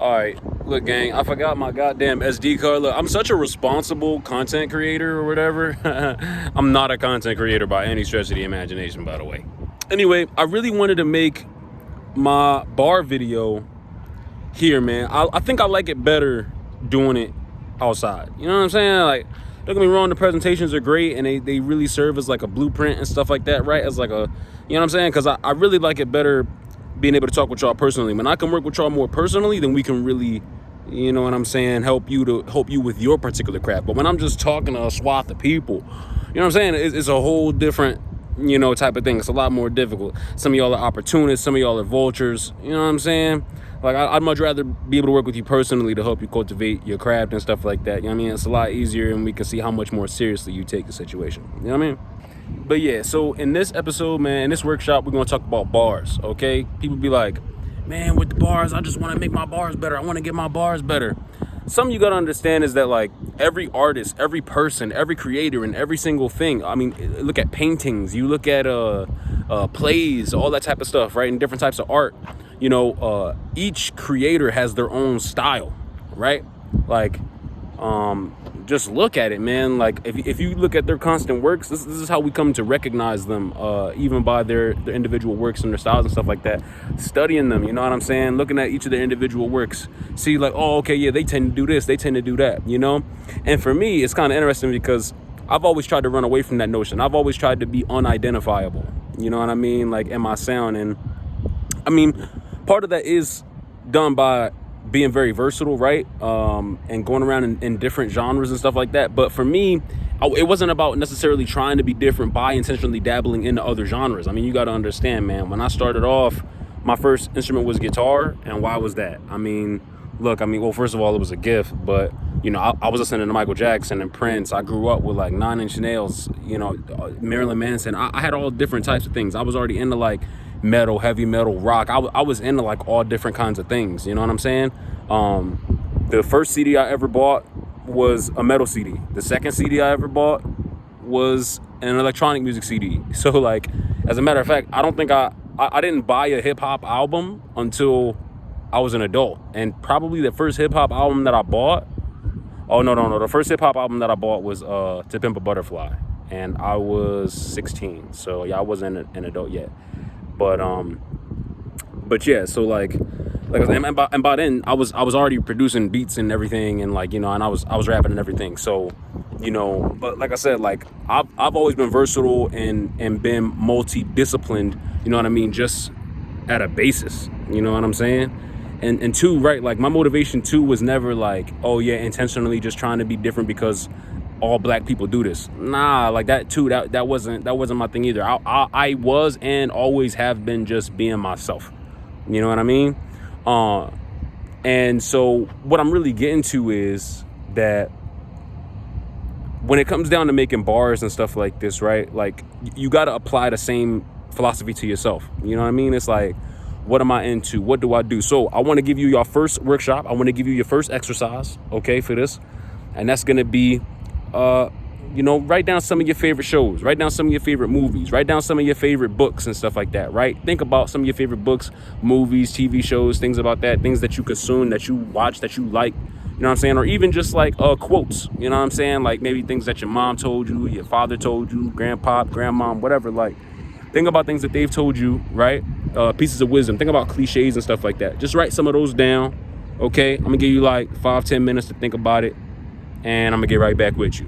All right, look, gang, I forgot my goddamn SD card. Look, I'm such a responsible content creator or whatever. I'm not a content creator by any stretch of the imagination, by the way. Anyway, I really wanted to make my bar video here, man. I think I like it better doing it outside. You know what I'm saying? Like, don't get me wrong, the presentations are great and they really serve as like a blueprint and stuff like that, right? As like a, you know what I'm saying? Because I really like it better being able to talk with y'all personally. When I can work with y'all more personally, then we can really, you know what I'm saying, help you with your particular craft. But when I'm just talking to a swath of people, you know what I'm saying, it's a whole different, you know, type of thing. It's a lot more difficult. Some of y'all are opportunists, some of y'all are vultures, you know what I'm saying? Like, I'd much rather be able to work with you personally to help you cultivate your craft and stuff like that. You know what I mean? It's a lot easier and we can see how much more seriously you take the situation. You know what I mean? But yeah, so in this episode, man, in this workshop, we're going to talk about bars, okay? People be like, man, with the bars, I just want to make my bars better. I want to get my bars better. Something you got to understand is that, like, every artist, every person, every creator, and every single thing, I mean, look at paintings, you look at plays, all that type of stuff, right? And different types of art. You know, each creator has their own style, right? Like, just look at it, man. Like, if you look at their constant works, this is how we come to recognize them, even by their individual works and their styles and stuff like that. Studying them, you know what I'm saying? Looking at each of their individual works, see like, oh, okay, yeah, they tend to do this, they tend to do that, you know? And for me, it's kind of interesting because I've always tried to run away from that notion. I've always tried to be unidentifiable, you know what I mean? Like, in my sound. And I mean, part of that is done by being very versatile, right? And going around in different genres and stuff like that. But for me, it wasn't about necessarily trying to be different by intentionally dabbling into other genres. I mean, you got to understand, man, when I started off, my first instrument was guitar. And why was that? I mean, look, I mean, well, first of all, it was a gift, but you know, I was listening to Michael Jackson and Prince. I grew up with like Nine Inch Nails, you know, Marilyn Manson. I had all different types of things. I was already into like metal, heavy metal, rock. I was into like all different kinds of things. You know what I'm saying? The first CD I ever bought was a metal CD. The second CD I ever bought was an electronic music CD. So like, as a matter of fact, I don't think I didn't buy a hip hop album until I was an adult. And probably the first hip hop album that I bought, oh no, the first hip hop album that I bought was To Pimp a Butterfly, and I was 16. So yeah, I wasn't an adult yet. But yeah, so like and by then I was already producing beats and everything, and like, you know, and I was rapping and everything. So, you know, but like I said, like I've always been versatile and been multi-disciplined, you know what I mean, just at a basis, you know what I'm saying? And two, right, like my motivation too was never like, oh yeah, intentionally just trying to be different because all black people do this. Nah, like that too, that wasn't my thing either. I was and always have been just being myself. You know what I mean? And so what I'm really getting to is that when it comes down to making bars and stuff like this, right? Like, you got to apply the same philosophy to yourself. You know what I mean? It's like, what am I into? What do I do? So I want to give you your first workshop. I want to give you your first exercise, okay, for this. And that's going to be, you know, write down some of your favorite shows, write down some of your favorite movies, write down some of your favorite books and stuff like that, right? Think about some of your favorite books, movies, TV shows, things about that, things that you consume, that you watch, that you like, you know what I'm saying? Or even just like quotes, you know what I'm saying? Like maybe things that your mom told you, your father told you, grandpa, grandmom, whatever. Like, think about things that they've told you, right? Pieces of wisdom. Think about cliches and stuff like that. Just write some of those down, okay? I'm gonna give you like 5-10 minutes to think about it, and I'm gonna get right back with you.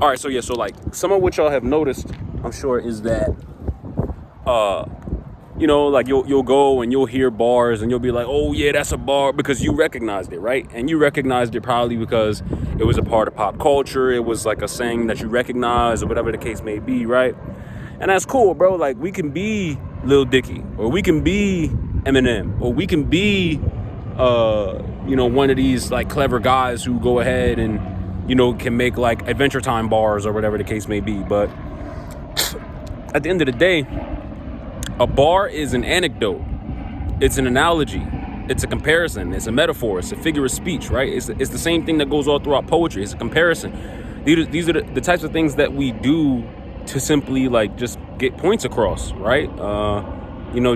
All right, so yeah, so like some of what y'all have noticed, I'm sure, is that like you'll go and you'll hear bars and you'll be like, oh yeah, that's a bar, because you recognized it, right? And you recognized it probably because it was a part of pop culture. It was like a saying that you recognize or whatever the case may be, right? And that's cool, bro. Like, we can be Lil Dicky, or we can be Eminem, or we can be one of these like clever guys who go ahead and can make like Adventure Time bars or whatever the case may be. But at the end of the day, a bar is an anecdote. It's an analogy. It's a comparison. It's a metaphor. It's a figure of speech, right? It's the same thing that goes all throughout poetry. It's a comparison. These are the types of things that we do to simply like just get points across, right?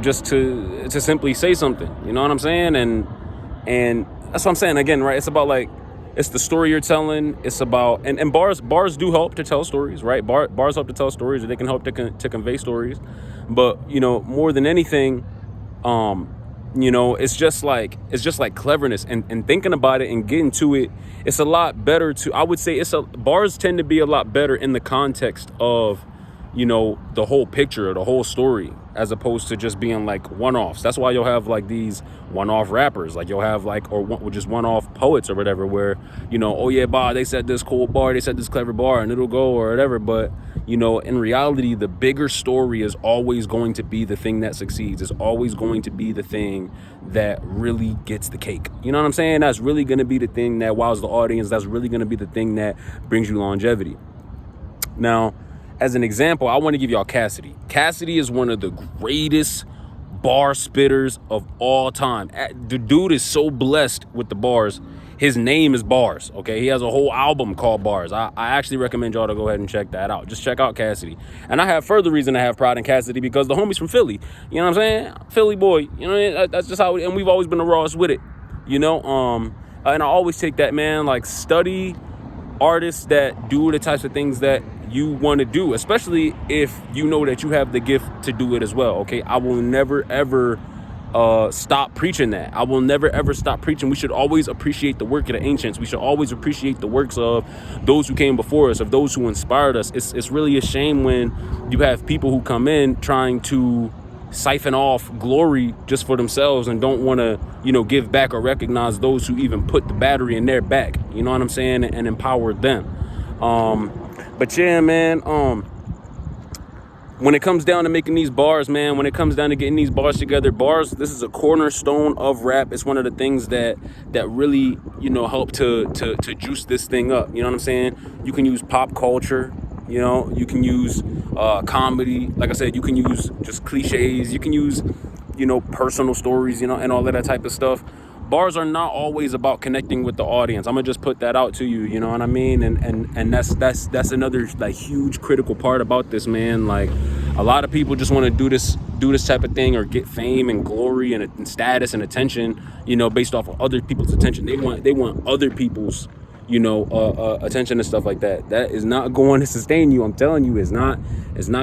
Just to simply say something. You know what I'm saying? And that's what I'm saying again, right? It's about like, it's the story you're telling. It's about, and bars do help to tell stories, right? Bars help to tell stories, or they can help to convey stories. But more than anything, it's just like cleverness and thinking about it and getting to it. It's a lot better I would say bars tend to be a lot better in the context of the whole picture or the whole story, as opposed to just being like one-offs. That's why you'll have like these one-off rappers, like you'll have like, or just one-off poets or whatever, where oh yeah, they said this cool bar, they said this clever bar, and it'll go or whatever. But in reality, the bigger story is always going to be the thing that succeeds. It's always going to be the thing that really gets the cake. You know what I'm saying? That's really going to be the thing that wows the audience. That's really going to be the thing that brings you longevity. Now, as an example, I want to give y'all Cassidy. Cassidy is one of the greatest bar spitters of all time. The dude is so blessed with the bars. His name is Bars, okay? He has a whole album called Bars. I actually recommend y'all to go ahead and check that out. Just check out Cassidy. And I have further reason to have pride in Cassidy because the homie's from Philly. You know what I'm saying? Philly boy. That's just how, and we've always been the rawest with it. And I always take that, man, like, study artists that do the types of things that you want to do, especially if you know that you have the gift to do it as well, okay? I will never, ever stop preaching that. I will never, ever stop preaching. We should always appreciate the work of the ancients. We should always appreciate the works of those who came before us, of those who inspired us. It's really a shame when you have people who come in trying to siphon off glory just for themselves and don't want to, give back or recognize those who even put the battery in their back, you know what I'm saying, and empowered them. But yeah, man, when it comes down to making these bars, man, when it comes down to getting these bars together, this is a cornerstone of rap. It's one of the things that really, help to juice this thing up. You know what I'm saying? You can use pop culture, you can use comedy. Like I said, you can use just cliches. You can use, personal stories, and all of that type of stuff. Bars are not always about connecting with the audience. I'm gonna just put that out to you, you know what I mean? And that's another like huge critical part about this, man. Like, a lot of people just want to do this type of thing or get fame and glory and status and attention, based off of other people's attention. They want other people's, attention and stuff like that. That is not going to sustain you. I'm telling you, it's not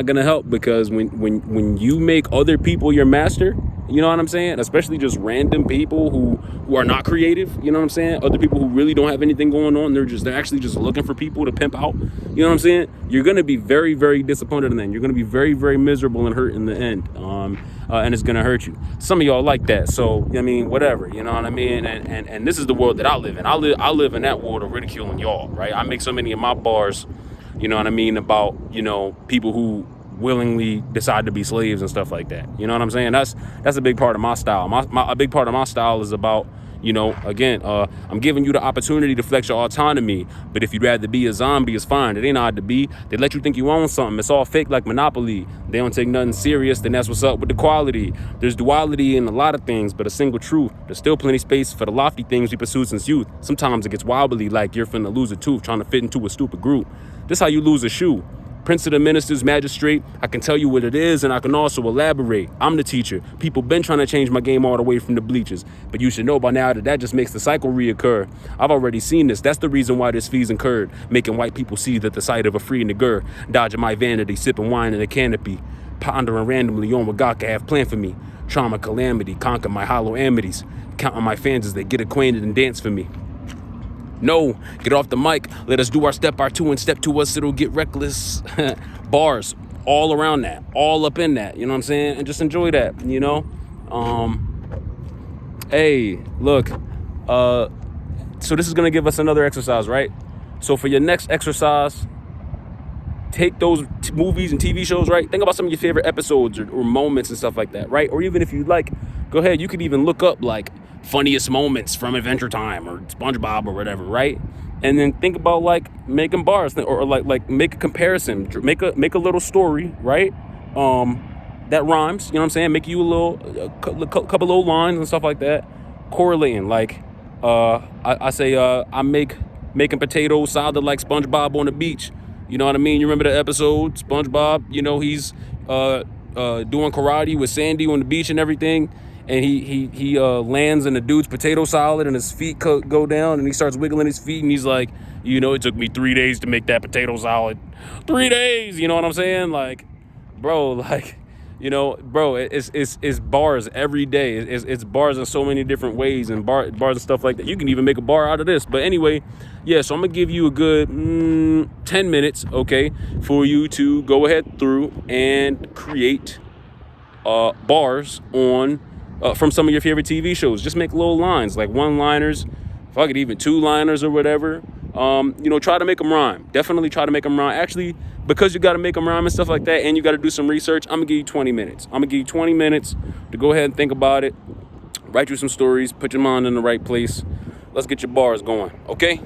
gonna help, because when you make other people your master, you know what I'm saying? Especially just random people who are not creative, you know what I'm saying? Other people who really don't have anything going on. They're actually just looking for people to pimp out. You know what I'm saying? You're going to be very, very disappointed in the end. You're going to be very, very miserable and hurt in the end. And it's going to hurt you. Some of y'all like that. So, whatever, you know what I mean? And this is the world that I live in. I live in that world of ridiculing y'all, right? I make so many of my bars, you know what I mean, about, people who willingly decide to be slaves and stuff like that. You know what I'm saying? That's a big part of my style. A big part of my style is about, again, I'm giving you the opportunity to flex your autonomy, but if you'd rather be a zombie, it's fine. It ain't odd to be. They let you think you own something. It's all fake like Monopoly. They don't take nothing serious, then that's what's up with the quality. There's duality in a lot of things, but a single truth. There's still plenty space for the lofty things we pursued since youth. Sometimes it gets wobbly, like you're finna lose a tooth trying to fit into a stupid group. This how you lose a shoe. Prince of the ministers, magistrate, I can tell you what it is, and I can also elaborate. I'm the teacher. People been trying to change my game all the way from the bleachers, but you should know by now that just makes the cycle reoccur. I've already seen this. That's the reason why this fee's incurred, making white people see that the sight of a free nigger, dodging my vanity, sipping wine in a canopy, pondering randomly on what God could have planned for me. Trauma, calamity, conquer my hollow amities, counting my fans as they get acquainted and dance for me. No, get off the mic. Let us do our step, our two, and step to us. It'll get reckless. Bars all around that, all up in that. You know what I'm saying? And just enjoy that. Hey, look. So this is gonna give us another exercise, right? So for your next exercise, take those movies and TV shows, right? Think about some of your favorite episodes or moments and stuff like that, right? Or even if you like, go ahead. You could even look up like funniest moments from Adventure Time or SpongeBob or whatever, right? And then think about like making bars or like make a comparison, make a little story, right? That rhymes. You know what I'm saying? Make you a couple little lines and stuff like that, correlating. Like, I say, I'm making potato salad like SpongeBob on the beach. You know what I mean? You remember the episode, SpongeBob? You know, he's doing karate with Sandy on the beach and everything, and he lands in the dude's potato salad, and his feet go down, and he starts wiggling his feet, and he's like, you know, it took me 3 days to make that potato salad. 3 days, you know what I'm saying? Like, bro, like, bro, it's bars every day. It's bars in so many different ways, and bars and stuff like that. You can even make a bar out of this. But anyway, yeah, so I'm gonna give you a good 10 minutes, okay, for you to go ahead through and create bars on from some of your favorite TV shows. Just make little lines, like one-liners, fuck it, even two-liners or whatever. Try to make them rhyme. Definitely try to make them rhyme. Actually, because you got to make them rhyme and stuff like that, and you got to do some research, I'm gonna give you 20 minutes. I'm gonna give you 20 minutes to go ahead and think about it, write you some stories, put your mind in the right place. Let's get your bars going, okay?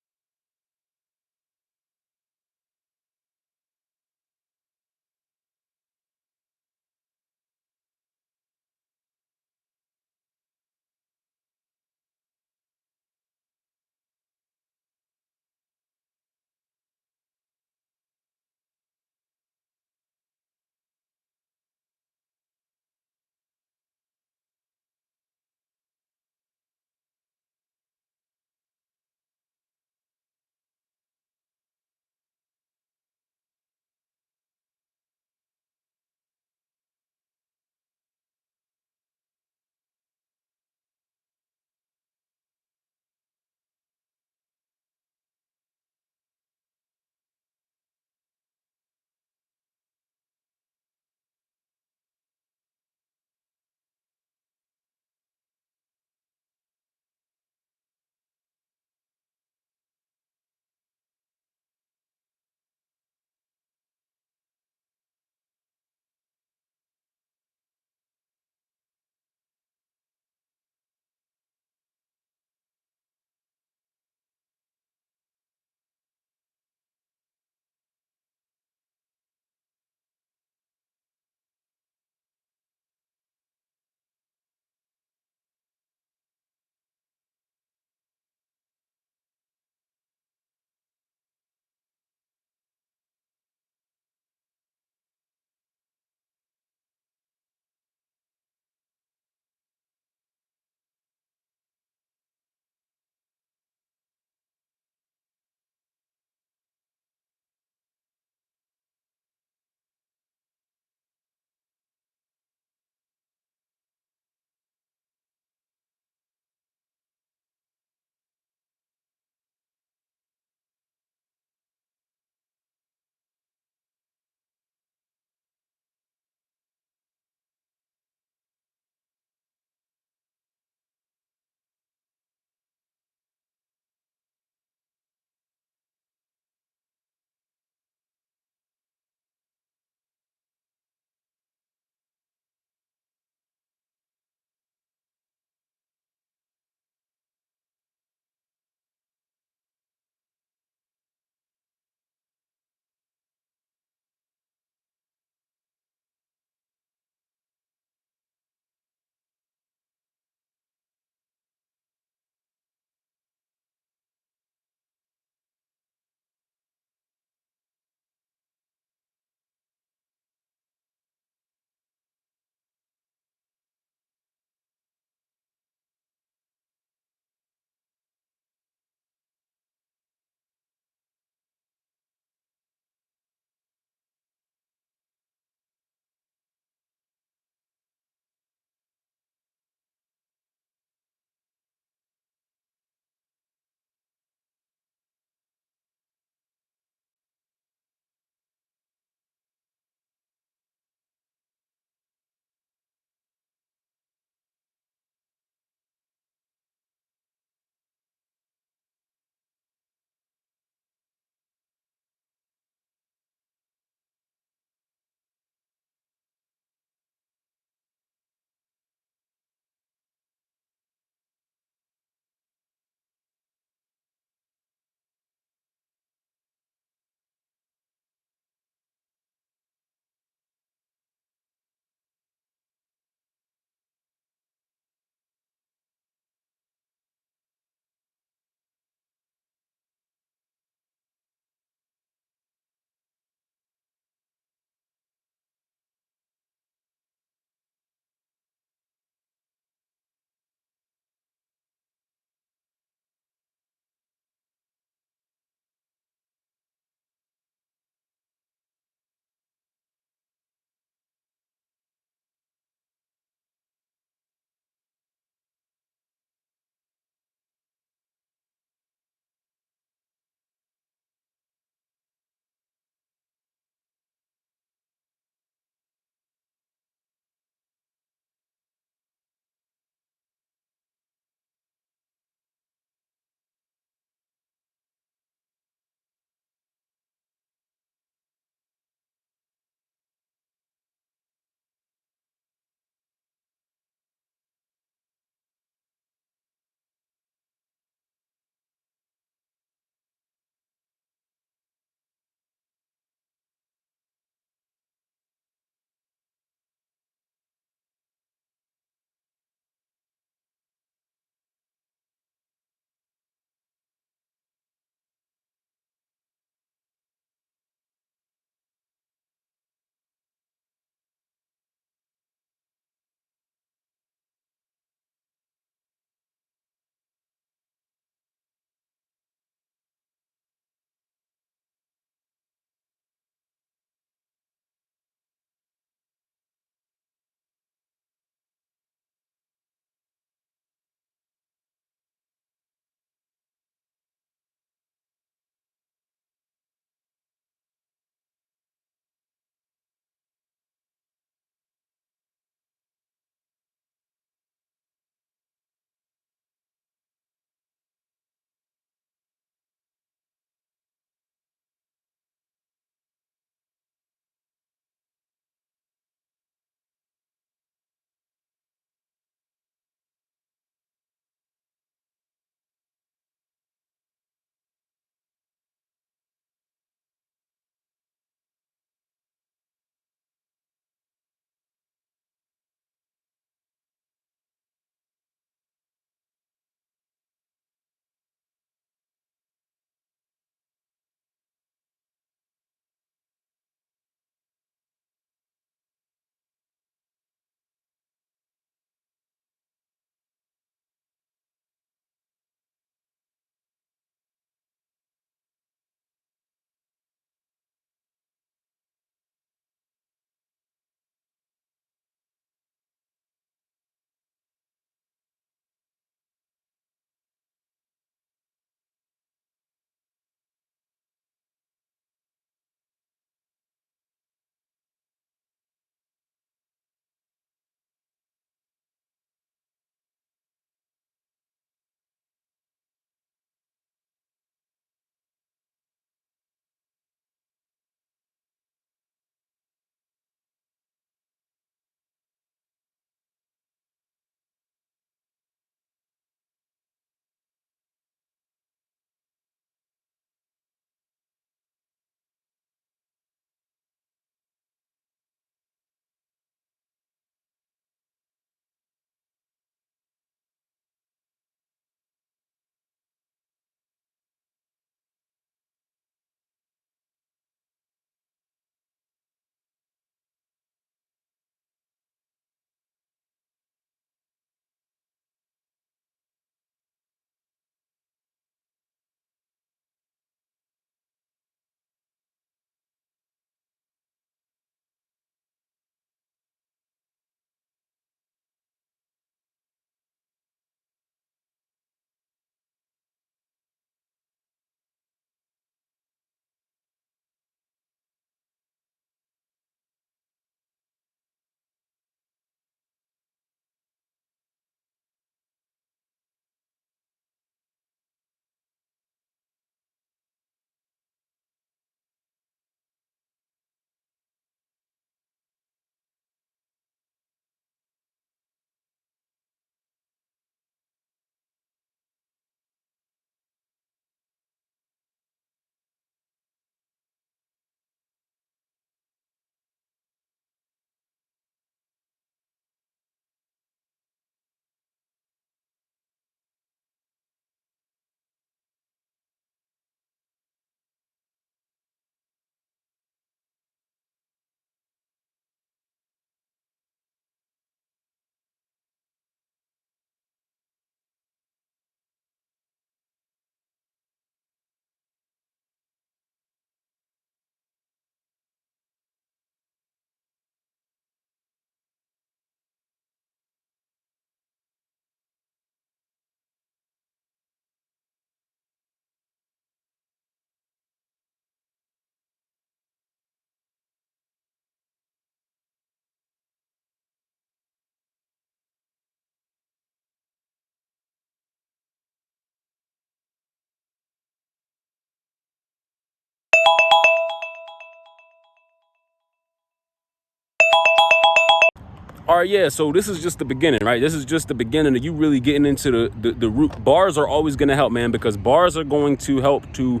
All right, yeah. So this is just the beginning, right? This is just the beginning of you really getting into the root. Bars are always going to help, man, because bars are going to help to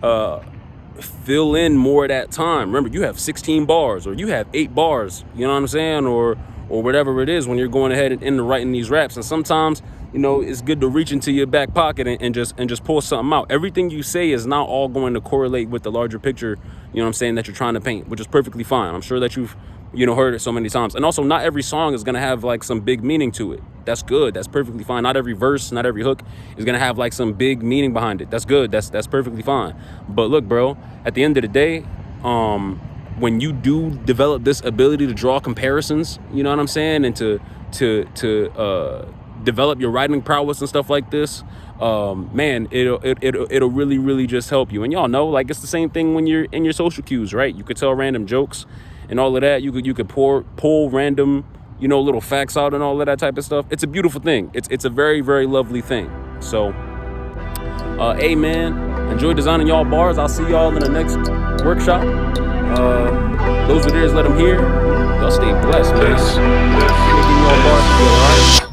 uh, fill in more of that time. Remember, you have 16 bars, or you have 8 bars. You know what I'm saying, or whatever it is when you're going ahead and into writing these raps. And sometimes, you know, it's good to reach into your back pocket and just pull something out. Everything you say is not all going to correlate with the larger picture, you know what I'm saying, that you're trying to paint, which is perfectly fine. I'm sure that you've, you know, heard it so many times. And also, not every song is going to have like some big meaning to it. That's good. That's perfectly fine. Not every verse, not every hook is going to have like some big meaning behind it. That's good. That's perfectly fine. But look, bro, at the end of the day, when you do develop this ability to draw comparisons, you know what I'm saying, and to develop your writing prowess and stuff like this, man, it'll really just help you. And y'all know, like, it's the same thing when you're in your social cues, right? You could tell random jokes and all of that. You could pull random, you know, little facts out and all of that type of stuff. It's a beautiful thing. It's a very lovely thing. So hey man, enjoy designing y'all bars. I'll see y'all in the next workshop. Those are theirs, let them hear. Y'all stay blessed, man. Making y'all bars together, all right?